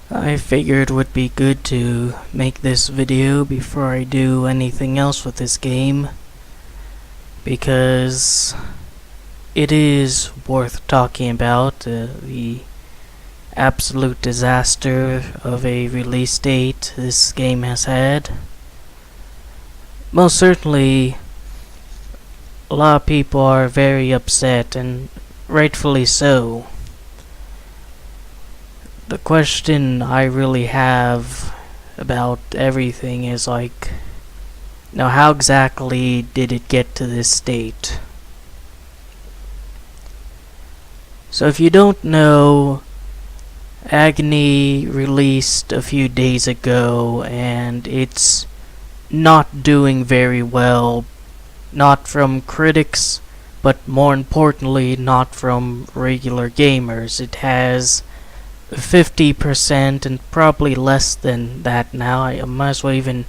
I figured it would be good to make this video before I do anything else with this game, because it is worth talking about. The absolute disaster of a release date this game has had. Most certainly, a lot of people are very upset, and rightfully so. The question I really have about everything is now how exactly did it get to this state? So if you don't know, Agony released a few days ago and it's not doing very well, not from critics, but more importantly not from regular gamers. It has 50% and probably less than that now. I might as well even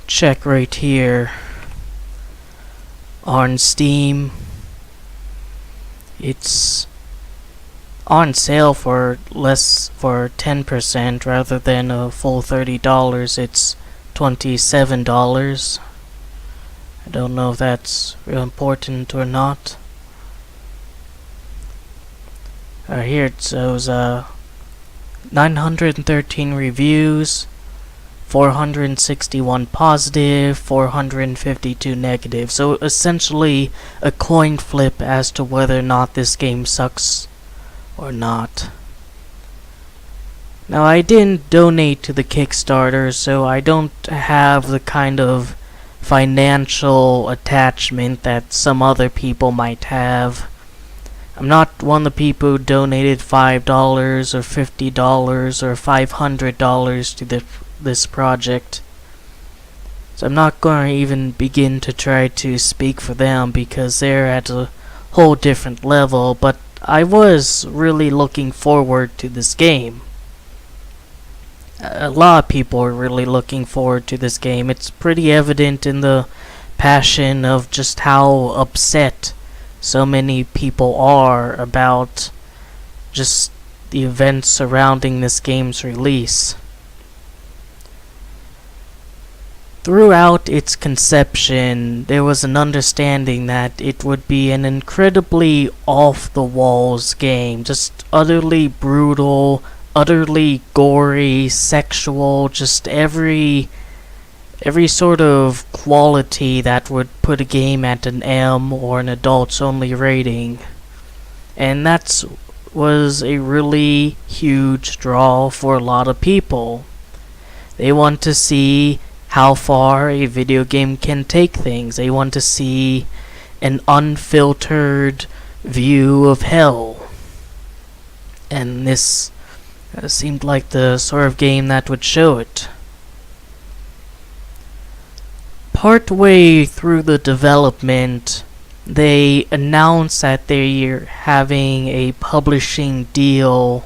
check right here on Steam. It's on sale for 10% rather than a full $30. It's $27. I don't know if that's real important or not. Here it shows 913 reviews, 461 positive, 452 negative. So essentially a coin flip as to whether or not this game sucks or not. Now, I didn't donate to the Kickstarter, so I don't have the kind of financial attachment that some other people might have. I'm not one of the people who donated $5 or $50 or $500 to this project. So I'm not going to even begin to try to speak for them because they're at a whole different level, but I was really looking forward to this game. A lot of people are really looking forward to this game. It's pretty evident in the passion of just how upset so many people are about just the events surrounding this game's release. Throughout its conception, there was an understanding that it would be an incredibly off-the-walls game, just utterly brutal, utterly gory, sexual, just every sort of quality that would put a game at an M or an adults only rating. And that was a really huge draw for a lot of people. They want to see how far a video game can take things. They want to see an unfiltered view of hell. And this seemed like the sort of game that would show it. Partway through the development, they announced that they're having a publishing deal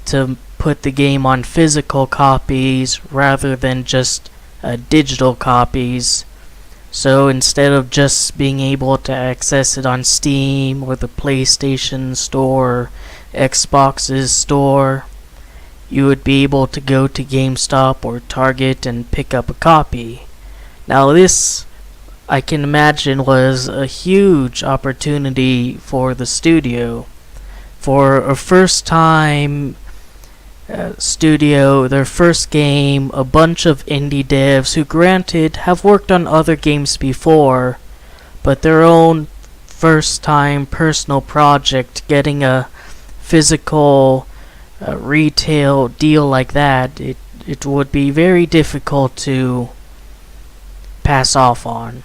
to put the game on physical copies rather than just digital copies. So instead of just being able to access it on Steam or the PlayStation Store, Xbox's store, you would be able to go to GameStop or Target and pick up a copy. Now this, I can imagine, was a huge opportunity for the studio. For a first-time studio, their first game, a bunch of indie devs who granted have worked on other games before, but their own first-time personal project, getting a physical retail deal like that, it would be very difficult to pass off on.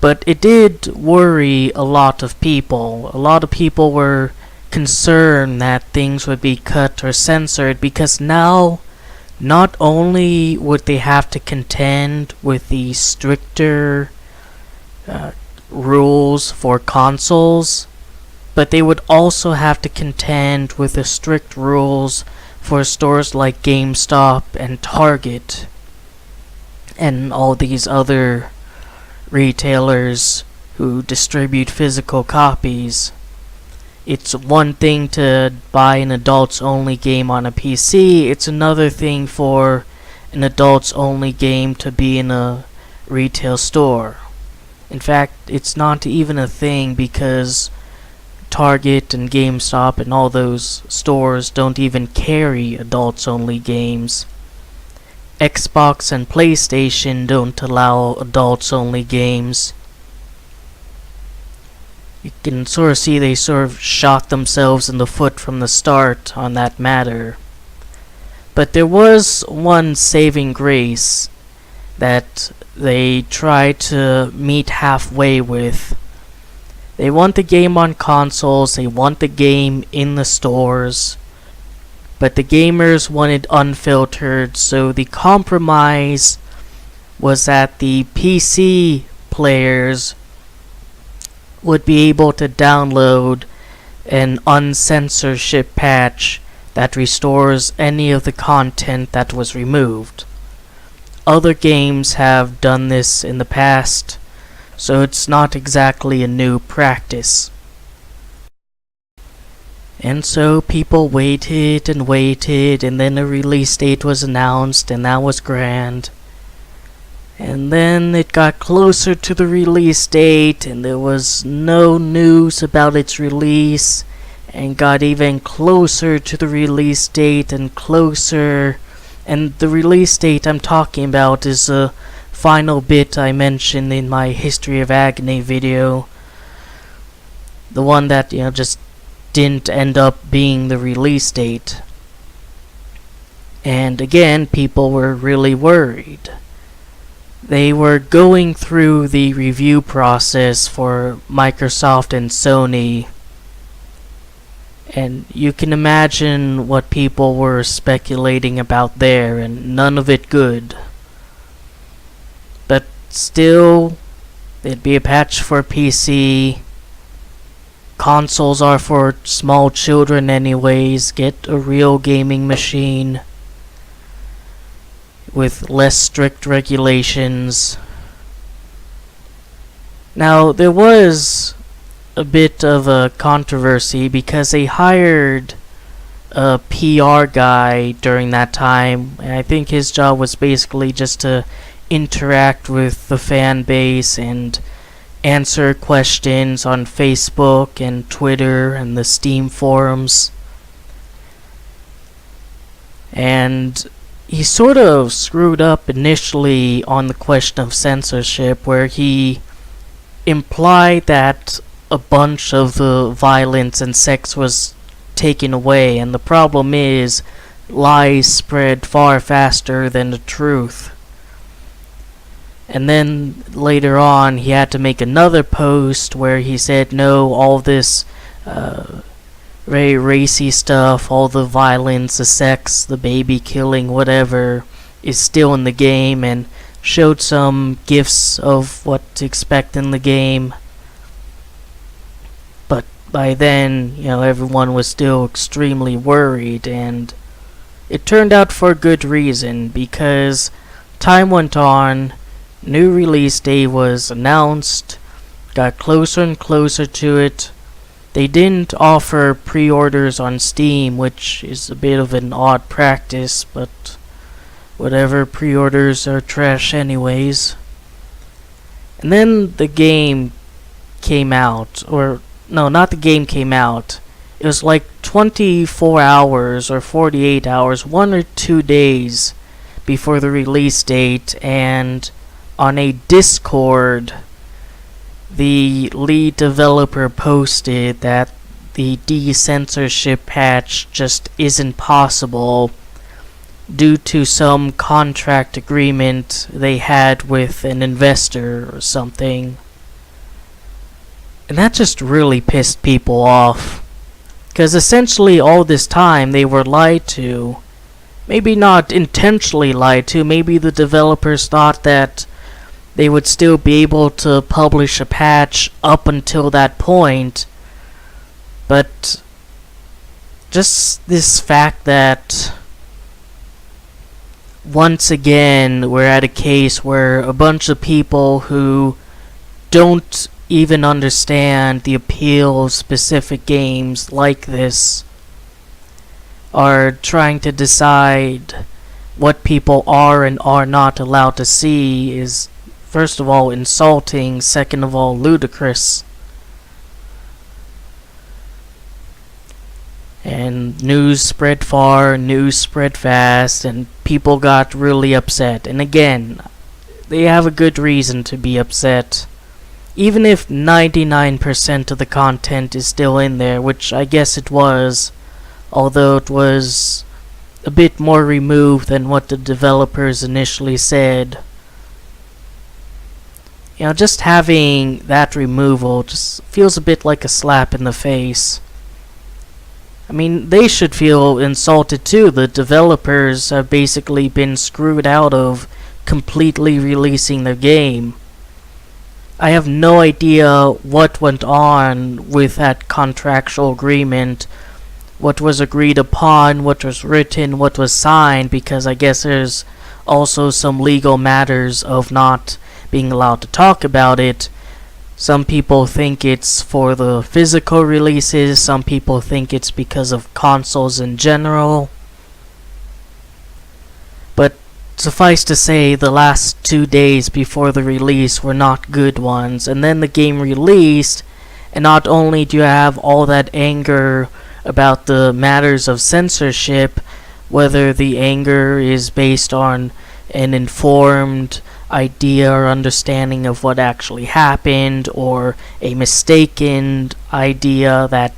But it did worry a lot of people. A lot of people were concerned that things would be cut or censored because now not only would they have to contend with the stricter rules for consoles, but they would also have to contend with the strict rules for stores like GameStop and Target and all these other retailers who distribute physical copies. It's one thing to buy an adults only game on a PC, it's another thing for an adults only game to be in a retail store. In fact, it's not even a thing because Target and GameStop and all those stores don't even carry adults only games. Xbox and PlayStation don't allow adults only games. You can sort of see they sort of shot themselves in the foot from the start on that matter. But there was one saving grace that they tried to meet halfway with. They want the game on consoles, they want the game in the stores, but the gamers wanted unfiltered, so the compromise was that the PC players would be able to download an uncensorship patch that restores any of the content that was removed. Other games have done this in the past, so it's not exactly a new practice. And so people waited and waited, and then a release date was announced, and that was grand. And then it got closer to the release date, and there was no news about its release, and got even closer to the release date and closer. And the release date I'm talking about is the final bit I mentioned in my History of Agony video. The one that, just didn't end up being the release date. And again, people were really worried. They were going through the review process for Microsoft and Sony, and you can imagine what people were speculating about there, and none of it good. But still, there'd be a patch for PC. Consoles are for small children anyways. Get a real gaming machine with less strict regulations. Now, there was a bit of a controversy because they hired a PR guy during that time, and I think his job was basically just to interact with the fan base and answer questions on Facebook and Twitter and the Steam forums. And he sort of screwed up initially on the question of censorship, where he implied that a bunch of the violence and sex was taken away, and the problem is lies spread far faster than the truth. And then later on he had to make another post where he said no, all this very racy stuff, all the violence, the sex, the baby killing, whatever, is still in the game, and showed some gifs of what to expect in the game. But by then, everyone was still extremely worried, and it turned out for good reason, because time went on, new release date was announced, got closer and closer to it. They didn't offer pre-orders on Steam, which is a bit of an odd practice, but whatever, pre-orders are trash anyways. And then the game came out, or no, not the game came out. It was like 24 hours or 48 hours, 1 or 2 days before the release date, and on a Discord, the lead developer posted that the censorship patch just isn't possible due to some contract agreement they had with an investor or something. And that just really pissed people off, because essentially all this time they were lied to. Maybe not intentionally lied to, maybe the developers thought that they would still be able to publish a patch up until that point, but just this fact that once again we're at a case where a bunch of people who don't even understand the appeal of specific games like this are trying to decide what people are and are not allowed to see is, first of all, insulting, second of all, ludicrous. And news spread far, news spread fast, and people got really upset. And again, they have a good reason to be upset. Even if 99% of the content is still in there, which I guess it was, although it was a bit more removed than what the developers initially said. You know, just having that removal just feels a bit like a slap in the face. I mean, they should feel insulted too. The developers have basically been screwed out of completely releasing their game. I have no idea what went on with that contractual agreement, what was agreed upon, what was written, what was signed, because I guess there's also some legal matters of not being allowed to talk about it. Some people think it's for the physical releases, some people think it's because of consoles in general. But suffice to say, the last 2 days before the release were not good ones, and then the game released, and not only do you have all that anger about the matters of censorship, whether the anger is based on an informed idea or understanding of what actually happened, or a mistaken idea that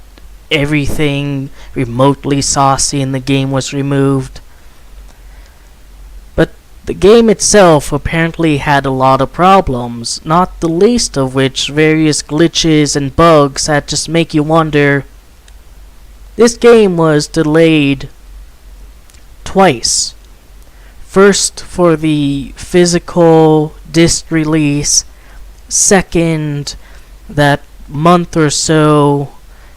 everything remotely saucy in the game was removed. But the game itself apparently had a lot of problems, not the least of which various glitches and bugs that just make you wonder. This game was delayed twice. First for the physical disc release, second that month or so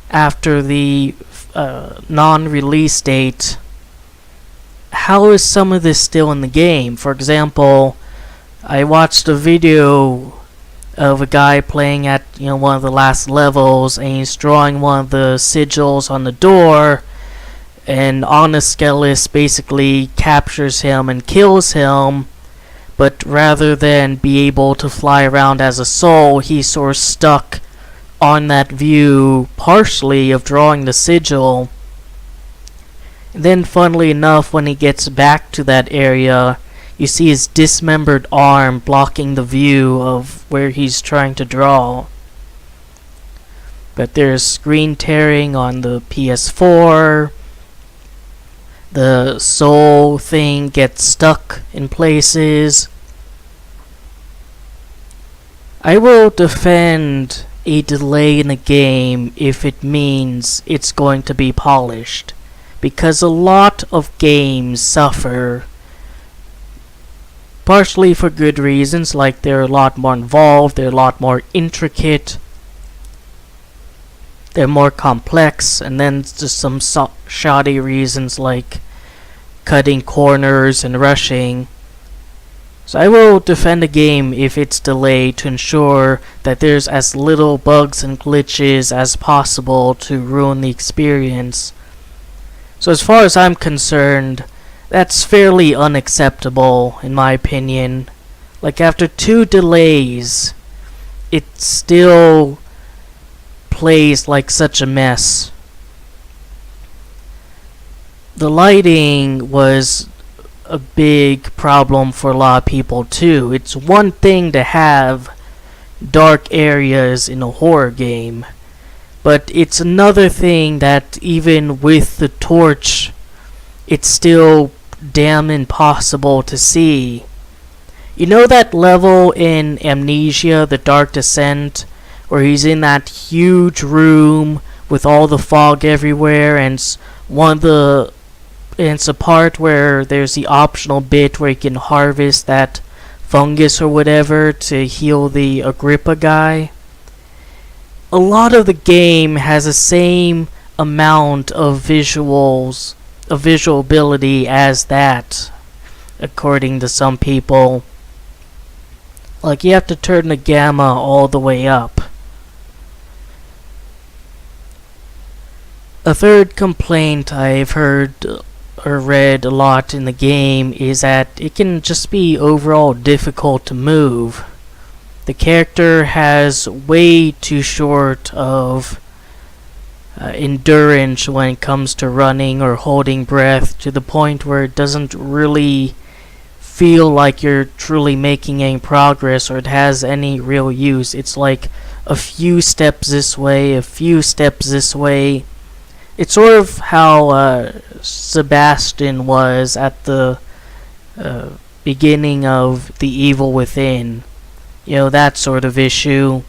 after the non-release date. How is some of this still in the game? For example, I watched a video of a guy playing at one of the last levels, and he's drawing one of the sigils on the door, and Oniskelis basically captures him and kills him, but rather than be able to fly around as a soul, he's sort of stuck on that view partially of drawing the sigil. And then funnily enough, when he gets back to that area, you see his dismembered arm blocking the view of where he's trying to draw. But there's screen tearing on the PS4. The soul thing gets stuck in places. I will defend a delay in a game if it means it's going to be polished, because a lot of games suffer, partially for good reasons, like they're a lot more involved, they're a lot more intricate, they're more complex, and then just some shoddy reasons like cutting corners and rushing. So I will defend a game if it's delayed to ensure that there's as little bugs and glitches as possible to ruin the experience. So as far as I'm concerned, that's fairly unacceptable in my opinion. Like, after 2 delays, it still plays like such a mess. The lighting was a big problem for a lot of people too. It's one thing to have dark areas in a horror game, but it's another thing that even with the torch, it's still damn impossible to see. You know that level in Amnesia, The Dark Descent, where he's in that huge room with all the fog everywhere, and it's a part where there's the optional bit where you can harvest that fungus or whatever to heal the Agrippa guy? A lot of the game has the same amount of visual ability as that, according to some people. Like, you have to turn the gamma all the way up. A third complaint I've heard or read a lot in the game is that it can just be overall difficult to move. The character has way too short of endurance when it comes to running or holding breath, to the point where it doesn't really feel like you're truly making any progress or it has any real use. It's like a few steps this way, a few steps this way. It's sort of how Sebastian was at the beginning of The Evil Within. You know, that sort of issue.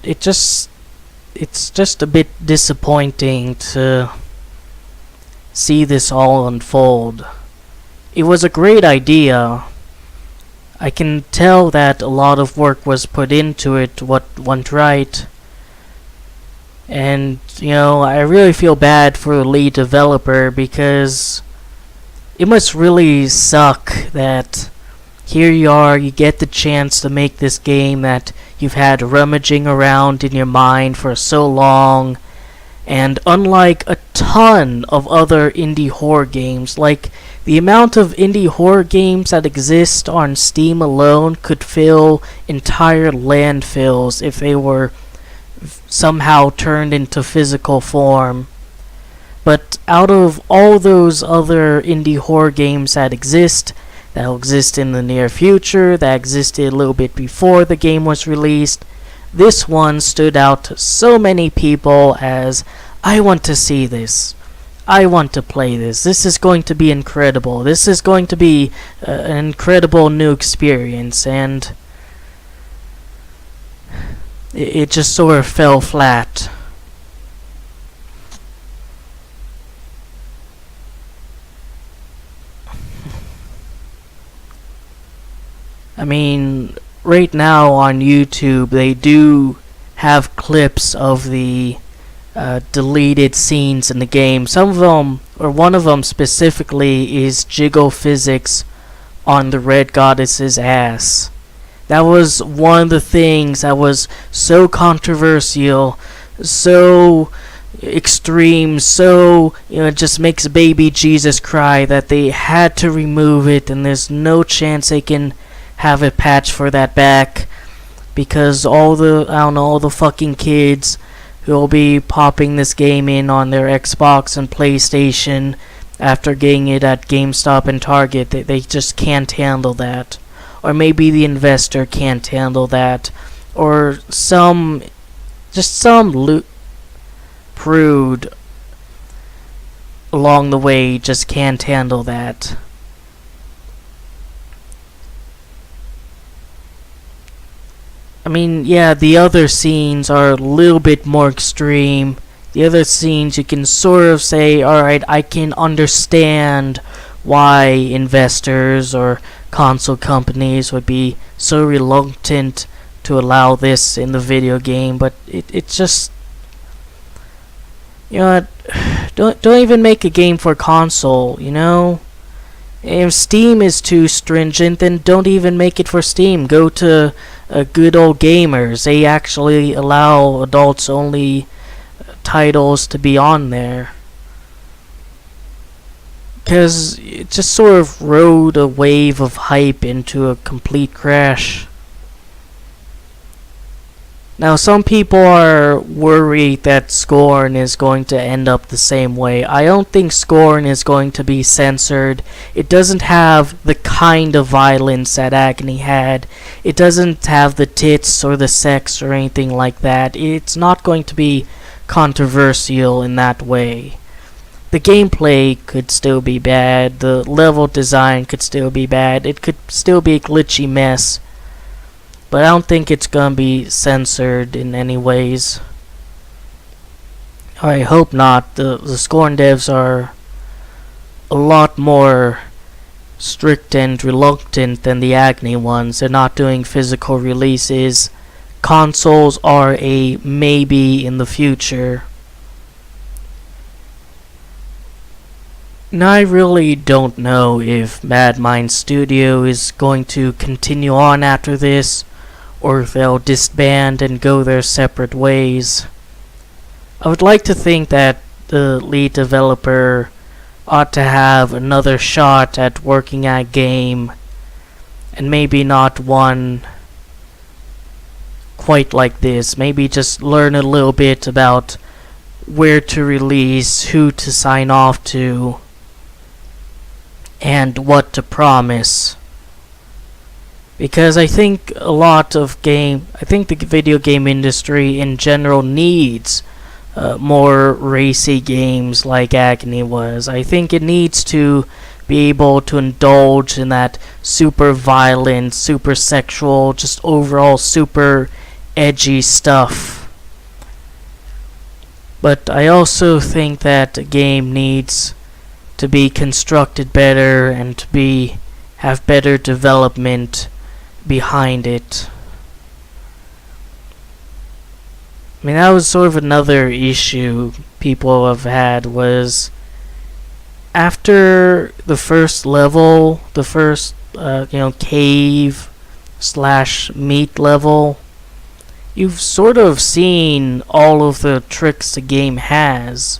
It's just a bit disappointing to see this all unfold. It was a great idea. I can tell that a lot of work was put into it, what went right. And, you know, I really feel bad for the lead developer, because it must really suck that here you are, you get the chance to make this game that you've had rummaging around in your mind for so long, and unlike a ton of other indie horror games, like the amount of indie horror games that exist on Steam alone could fill entire landfills if they were somehow turned into physical form. But out of all those other indie horror games that will exist in the near future, that existed a little bit before the game was released, this one stood out to so many people as, I want to see this. I want to play this. This is going to be incredible. This is going to be an incredible new experience, and it just sort of fell flat. I mean, right now on YouTube, they do have clips of the deleted scenes in the game. Some of them, or one of them specifically, is jiggle physics on the Red Goddess's ass. That was one of the things that was so controversial, so extreme, so, it just makes baby Jesus cry, that they had to remove it, and there's no chance they can have a patch for that back, because all the fucking kids who will be popping this game in on their Xbox and PlayStation after getting it at GameStop and Target, they just can't handle that. Or maybe the investor can't handle that, or some prude along the way just can't handle that. I mean, yeah, the other scenes are a little bit more extreme. The other scenes you can sort of say, alright, I can understand why investors or console companies would be so reluctant to allow this in the video game, but it's just, don't even make a game for console, If Steam is too stringent, then don't even make it for Steam. Go to Good Old Gamers. They actually allow adults only titles to be on there. Because it just sort of rode a wave of hype into a complete crash. Now, some people are worried that Scorn is going to end up the same way. I don't think Scorn is going to be censored. It doesn't have the kind of violence that Agony had. It doesn't have the tits or the sex or anything like that. It's not going to be controversial in that way. The gameplay could still be bad. The level design could still be bad. It could still be a glitchy mess. But I don't think it's gonna be censored in any ways. I hope not. The Scorn devs are a lot more strict and reluctant than the Agony ones. They're not doing physical releases. Consoles are a maybe in the future. Now, I really don't know if Mad Mind Studio is going to continue on after this, or if they'll disband and go their separate ways. I would like to think that the lead developer ought to have another shot at working at a game, and maybe not one quite like this. Maybe just learn a little bit about where to release, who to sign off to, and what to promise. Because I think I think the video game industry in general needs more racy games like Agony was. I think it needs to be able to indulge in that super violent, super sexual, just overall super edgy stuff. But I also think that a game needs to be constructed better and to have better development behind it. I mean, that was sort of another issue people have had, was after the first level, the first cave / meat level, you've sort of seen all of the tricks the game has,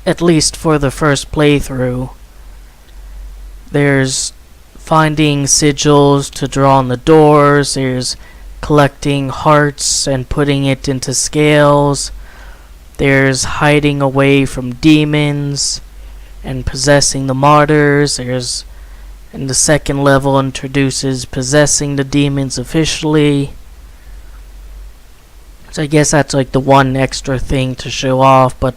at least for the first playthrough. There's finding sigils to draw on the doors, there's collecting hearts and putting it into scales, there's hiding away from demons and possessing the martyrs, and the second level introduces possessing the demons officially. So I guess that's like the one extra thing to show off, but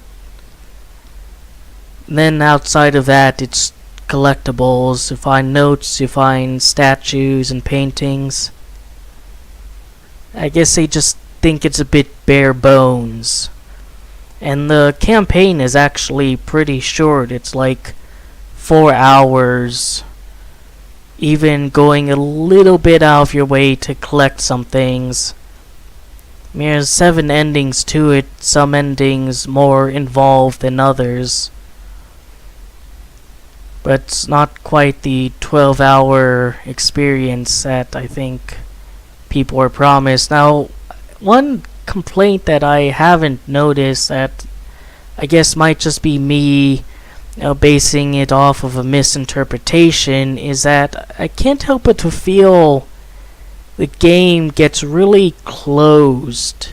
then outside of that, it's collectibles. You find notes, you find statues and paintings. I guess they just think it's a bit bare bones. And the campaign is actually pretty short. It's like 4 hours, even going a little bit out of your way to collect some things. I mean, there's 7 endings to it, some endings more involved than others. But it's not quite the 12-hour experience that I think people are promised. Now, one complaint that I haven't noticed, that I guess might just be me basing it off of a misinterpretation, is that I can't help but to feel the game gets really closed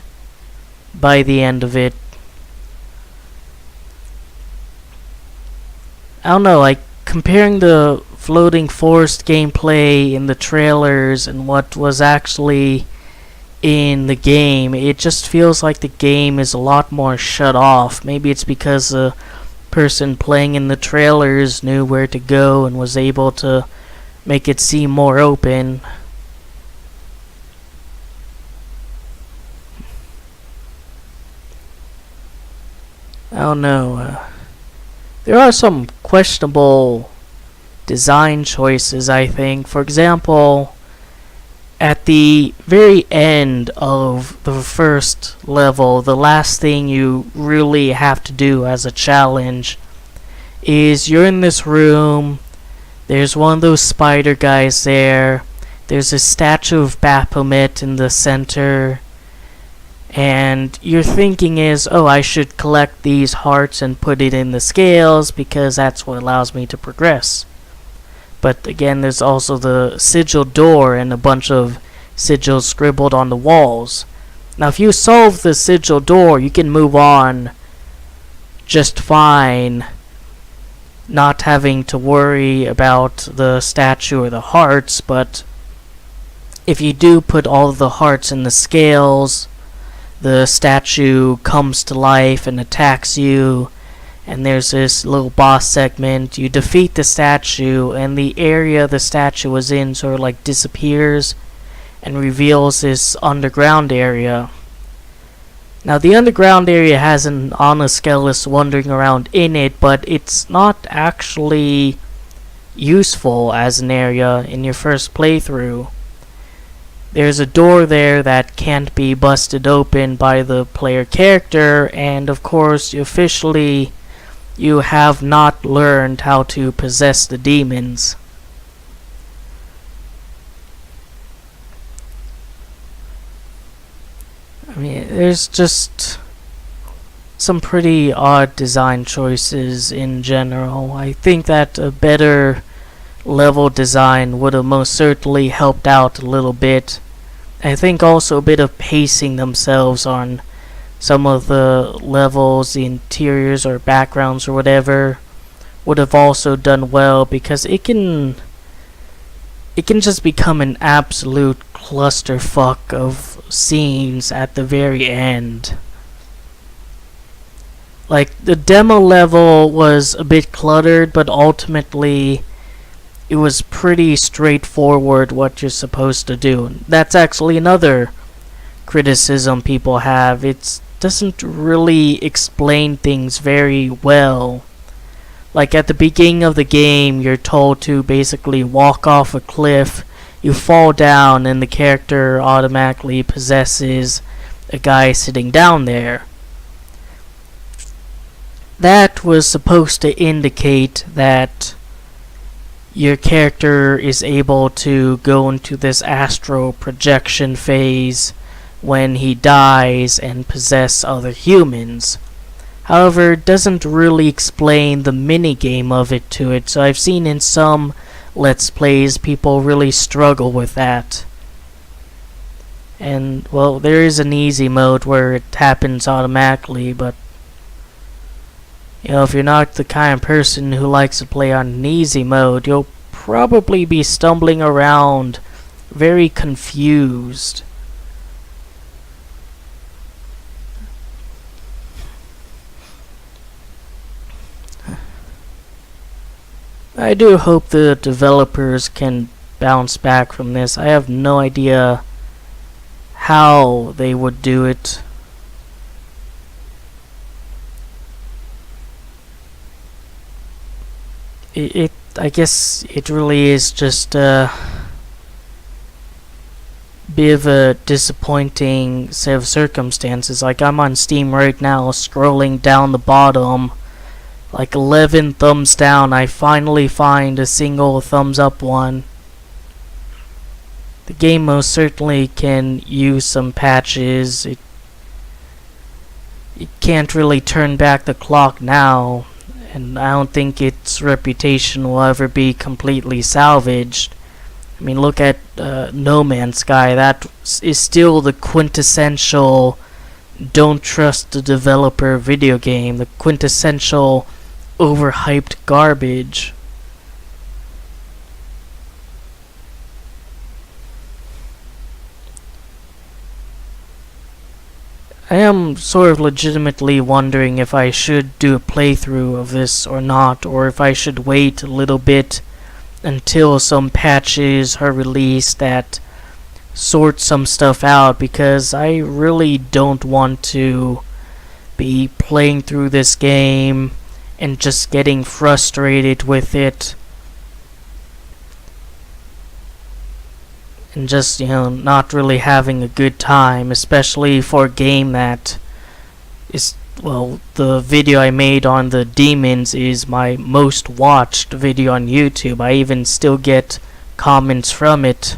by the end of it. I don't know, like comparing the floating forest gameplay in the trailers and what was actually in the game, it just feels like the game is a lot more shut off. Maybe it's because the person playing in the trailers knew where to go and was able to make it seem more open. I don't know. There are some questionable design choices, I think. For example, at the very end of the first level, the last thing you really have to do as a challenge is you're in this room, there's one of those spider guys there, there's a statue of Baphomet in the center, and your thinking is, oh, I should collect these hearts and put it in the scales because that's what allows me to progress. But again, there's also the sigil door and a bunch of sigils scribbled on the walls. Now, if you solve the sigil door, you can move on just fine, not having to worry about the statue or the hearts. But if you do put all of the hearts in the scales, the statue comes to life and attacks you, and there's this little boss segment. You defeat the statue, and the area the statue was in sort of like disappears and reveals this underground area. Now, the underground area has an Onoskelus wandering around in it, but it's not actually useful as an area in your first playthrough. There's a door there that can't be busted open by the player character, and of course you officially you have not learned how to possess the demons. I mean, there's just some pretty odd design choices in general. I think that a better level design would have most certainly helped out a little bit. I think also a bit of pacing themselves on some of the levels, the interiors or backgrounds or whatever, would have also done well, because it can just become an absolute clusterfuck of scenes at the very end. Like, the demo level was a bit cluttered, but ultimately it was pretty straightforward what you're supposed to do. That's actually another criticism people have. It doesn't really explain things very well. Like, at the beginning of the game, you're told to basically walk off a cliff, you fall down, and the character automatically possesses a guy sitting down there. That was supposed to indicate that your character is able to go into this astral projection phase when he dies and possess other humans. However, it doesn't really explain the minigame of it to it, so I've seen in some Let's Plays people really struggle with that. And, well, there is an easy mode where it happens automatically, but if you're not the kind of person who likes to play on an easy mode, you'll probably be stumbling around very confused. I do hope the developers can bounce back from this. I have no idea how they would do it. I guess it really is just a bit of a disappointing set of circumstances. Like, I'm on Steam right now, scrolling down the bottom, like 11 thumbs down. I finally find a single thumbs up one. The game most certainly can use some patches. It can't really turn back the clock now, and I don't think its reputation will ever be completely salvaged. I mean, look at No Man's Sky. That is still the quintessential don't trust the developer video game, the quintessential overhyped garbage. I am sort of legitimately wondering if I should do a playthrough of this or not, or if I should wait a little bit until some patches are released that sort some stuff out, because I really don't want to be playing through this game and just getting frustrated with it and just, not really having a good time, especially for a game that is, well, the video I made on the demons is my most watched video on YouTube. I even still get comments from it.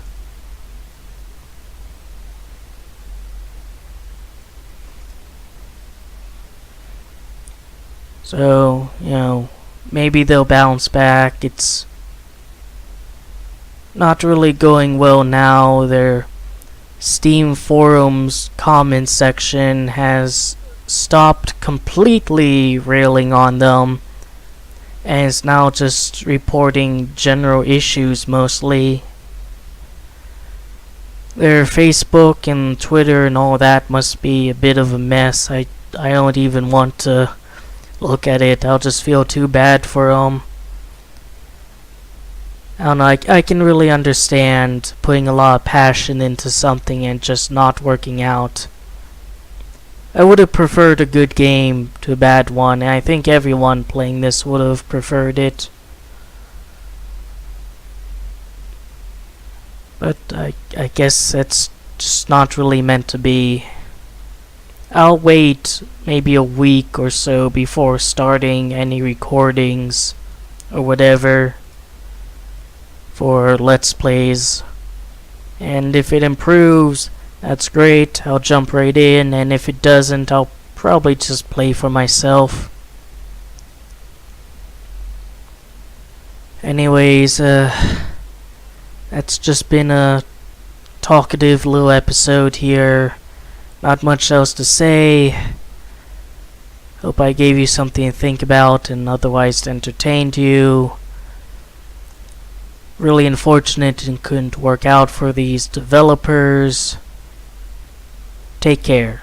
So, maybe they'll bounce back. It's not really going well now. Their Steam forums comments section has stopped completely railing on them, and is now just reporting general issues mostly. Their Facebook and Twitter and all that must be a bit of a mess. I don't even want to look at it. I'll just feel too bad for them. I don't know, I can really understand putting a lot of passion into something and just not working out. I would have preferred a good game to a bad one, and I think everyone playing this would have preferred it. But I guess that's just not really meant to be. I'll wait maybe a week or so before starting any recordings or whatever for Let's Plays. And if it improves, that's great, I'll jump right in, and if it doesn't, I'll probably just play for myself. Anyways, that's just been a talkative little episode here. Not much else to say. Hope I gave you something to think about and otherwise entertained you. Really unfortunate it couldn't work out for these developers. Take care.